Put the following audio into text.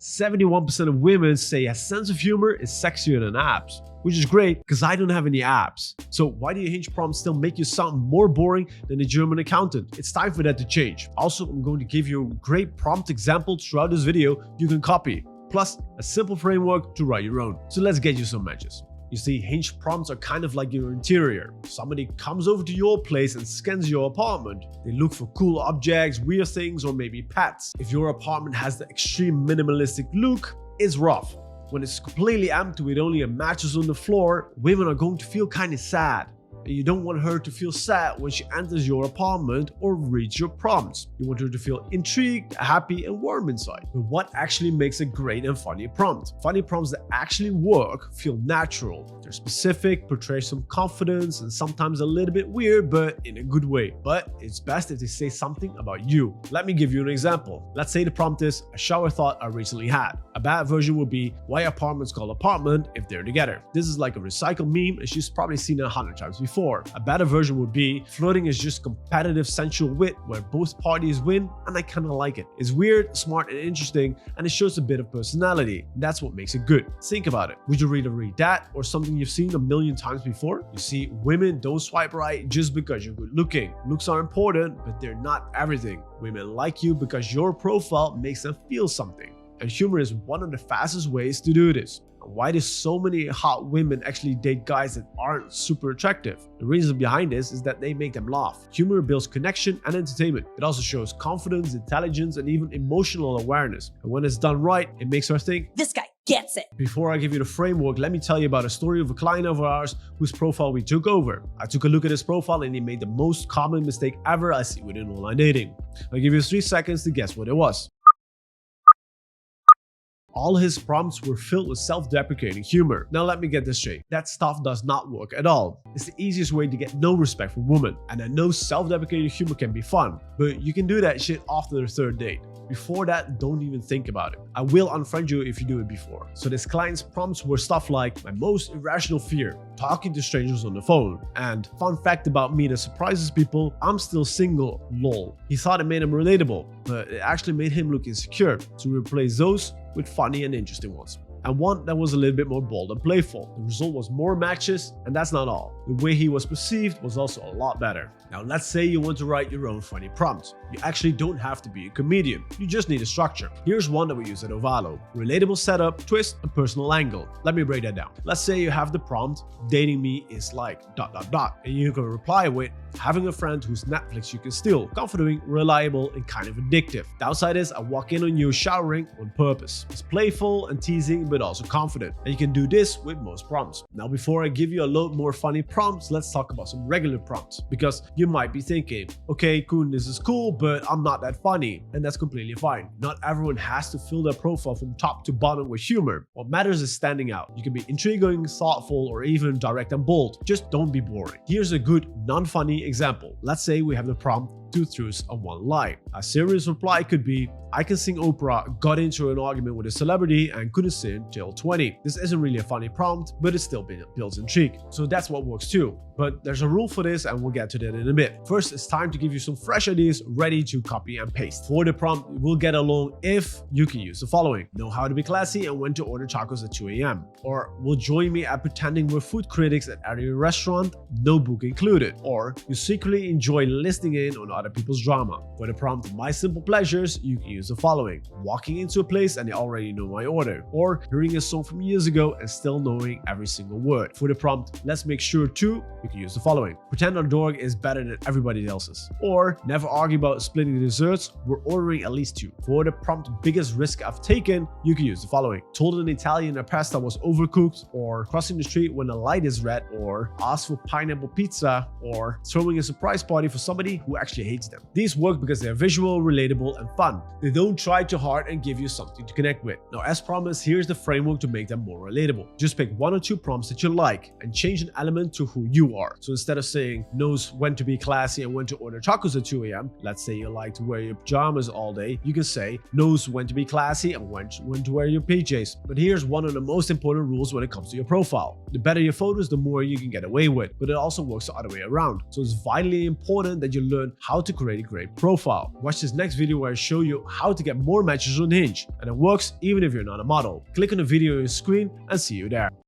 71% of women say a sense of humor is sexier than abs, which is great because I don't have any abs. So why do your Hinge prompts still make you sound more boring than a German accountant? It's time for that to change. Also, I'm going to give you a great prompt example throughout this video you can copy, plus a simple framework to write your own. So let's get you some matches. You see, Hinge prompts are kind of like your interior. Somebody comes over to your place and scans your apartment. They look for cool objects, weird things, or maybe pets. If your apartment has the extreme minimalistic look, it's rough. When it's completely empty with only a mattress on the floor, women are going to feel kind of sad. And you don't want her to feel sad when she enters your apartment or reads your prompts. You want her to feel intrigued, happy, and warm inside. But what actually makes a great and funny prompt? Funny prompts that actually work feel natural. They're specific, portray some confidence, and sometimes a little bit weird, but in a good way. But it's best if they say something about you. Let me give you an example. Let's say the prompt is a shower thought I recently had. A bad version would be why apartments called apartment if they're together. This is like a recycled meme and she's probably seen it 100 times before. A better version would be flirting is just competitive sensual wit where both parties win and I kinda like it. It's weird, smart, and interesting, and it shows a bit of personality. That's what makes it good. Think about it. Would you rather read that or something you've seen a million times before? You see, women don't swipe right just because you're good looking. Looks are important, but they're not everything. Women like you because your profile makes them feel something. And humor is one of the fastest ways to do this. Why do so many hot women actually date guys that aren't super attractive? The reason behind this is that they make them laugh. Humor builds connection and entertainment. It also shows confidence, intelligence, and even emotional awareness. And when it's done right, it makes her think, this guy gets it. Before I give you the framework, let me tell you about a story of a client of ours whose profile we took over. I took a look at his profile and he made the most common mistake ever I see within online dating. I'll give you 3 seconds to guess what it was. All his prompts were filled with self-deprecating humor. Now let me get this straight. That stuff does not work at all. It's the easiest way to get no respect from women. And I know self-deprecating humor can be fun, but you can do that shit after the 3rd date. Before that, don't even think about it. I will unfriend you if you do it before. So this client's prompts were stuff like my most irrational fear, talking to strangers on the phone, and fun fact about me that surprises people, I'm still single, lol. He thought it made him relatable, but it actually made him look insecure. So replace those with funny and interesting ones. And one that was a little bit more bold and playful. The result was more matches, and that's not all. The way he was perceived was also a lot better. Now let's say you want to write your own funny prompt. You actually don't have to be a comedian, you just need a structure. Here's one that we use at Ovalo. Relatable setup, twist, and personal angle. Let me break that down. Let's say you have the prompt, dating me is like ... and you can reply with, having a friend whose Netflix you can steal, comforting, reliable, and kind of addictive. Downside is I walk in on you showering on purpose. It's playful and teasing, but also confident. And you can do this with most prompts. Now before I give you a load more funny prompts, let's talk about some regular prompts. Because you might be thinking, okay, Koen, this is cool, but I'm not that funny. And that's completely fine. Not everyone has to fill their profile from top to bottom with humor. What matters is standing out. You can be intriguing, thoughtful, or even direct and bold. Just don't be boring. Here's a good, non-funny example. Let's say we have the prompt, 2 truths and 1 lie. A serious reply could be, I can sing opera, got into an argument with a celebrity and couldn't sing till 20. This isn't really a funny prompt, but it still builds intrigue. So that's what works too. But there's a rule for this and we'll get to that in a bit. First, it's time to give you some fresh ideas ready to copy and paste. For the prompt, we'll get along if you can use the following. Know how to be classy and when to order tacos at 2 a.m. Or will join me at pretending we're food critics at every restaurant, no book included. Or you secretly enjoy listening in on other people's drama. For the prompt, my simple pleasures, you can use the following. Walking into a place and they already know my order. Or hearing a song from years ago and still knowing every single word. For the prompt, let's make sure to, you can use the following. Pretend our dog is better than everybody else's. Or never argue about splitting the desserts, we're ordering at least 2. For the prompt, biggest risk I've taken, you can use the following. Told an Italian a pasta was overcooked, or crossing the street when the light is red, or ask for pineapple pizza, or throwing a surprise party for somebody who actually hates them. These work because they're visual, relatable, and fun. They don't try too hard and give you something to connect with. Now, as promised, here's the framework to make them more relatable. Just pick 1 or 2 prompts that you like and change an element to who you are. So instead of saying knows when to be classy and when to order tacos at 2 a.m., let's say you like to wear your pajamas all day, you can say knows when to be classy and when to wear your PJs. But here's one of the most important rules when it comes to your profile. The better your photos, the more you can get away with, but it also works the other way around. So it's vitally important that you learn how how to create a great profile. Watch this next video where I show you how to get more matches on Hinge, and it works even if you're not a model. Click on the video on your screen and see you there.